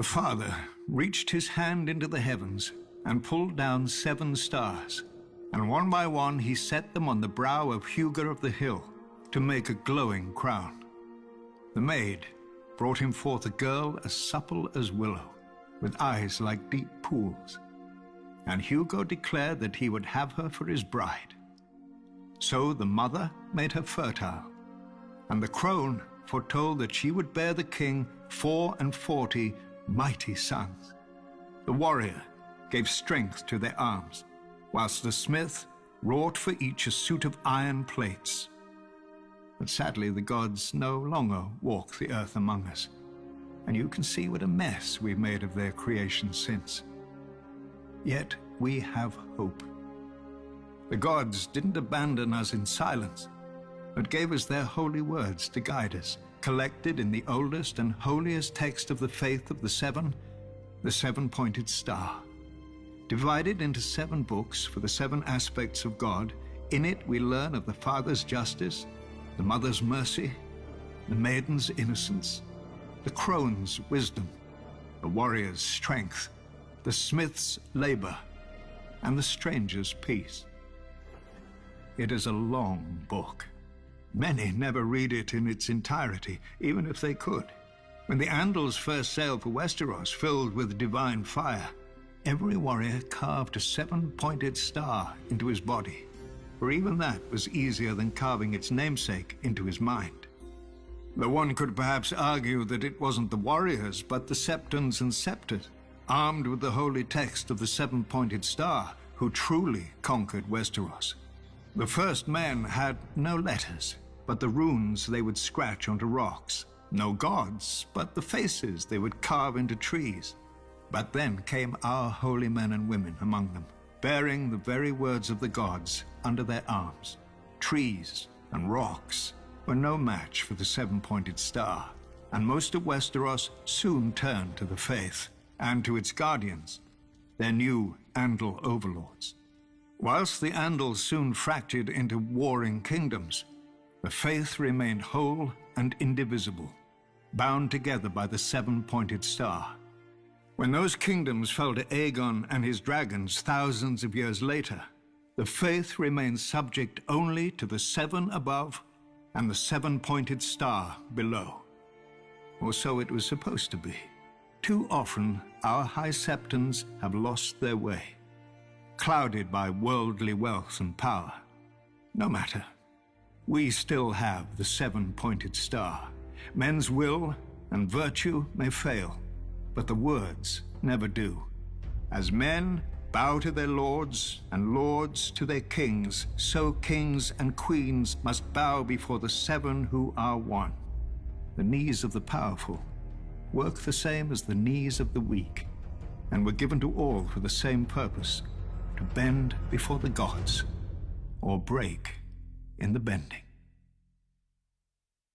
The Father reached his hand into the heavens and pulled down 7 stars, and one by one he set them on the brow of Hugo of the hill to make a glowing crown. The maid brought him forth a girl as supple as willow, with eyes like deep pools, and Hugo declared that he would have her for his bride. So the mother made her fertile, and the crone foretold that she would bear the king 44 mighty sons. The warrior gave strength to their arms, whilst the smith wrought for each a suit of iron plates. But sadly, the gods no longer walk the earth among us, and you can see what a mess we've made of their creation since. Yet we have hope. The gods didn't abandon us in silence, but gave us their holy words to guide us, collected in the oldest and holiest text of the faith of the seven, the 7-pointed star. Divided into 7 books for the 7 aspects of God, in it we learn of the Father's justice, the Mother's mercy, the Maiden's innocence, the Crone's wisdom, the warrior's strength, the smith's labor, and the stranger's peace. It is a long book. Many never read it in its entirety, even if they could. When the Andals first sailed for Westeros, filled with divine fire, every warrior carved a 7-pointed star into his body, for even that was easier than carving its namesake into his mind. Though one could perhaps argue that it wasn't the warriors, but the septons and septors, armed with the holy text of the 7-pointed star, who truly conquered Westeros. The first men had no letters, but the runes they would scratch onto rocks. No gods, but the faces they would carve into trees. But then came our holy men and women among them, bearing the very words of the gods under their arms. Trees and rocks were no match for the 7-pointed star, and most of Westeros soon turned to the faith and to its guardians, their new Andal overlords. Whilst the Andals soon fractured into warring kingdoms, the faith remained whole and indivisible, bound together by the 7-pointed star. When those kingdoms fell to Aegon and his dragons thousands of years later, the faith remained subject only to the 7 above and the 7-pointed star below. Or so it was supposed to be. Too often, our high septons have lost their way, clouded by worldly wealth and power. No matter. We still have the 7-pointed star. Men's will and virtue may fail, but the words never do. As men bow to their lords and lords to their kings, so kings and queens must bow before the 7 who are one. The knees of the powerful work the same as the knees of the weak, and were given to all for the same purpose, to bend before the gods, or break in the bending.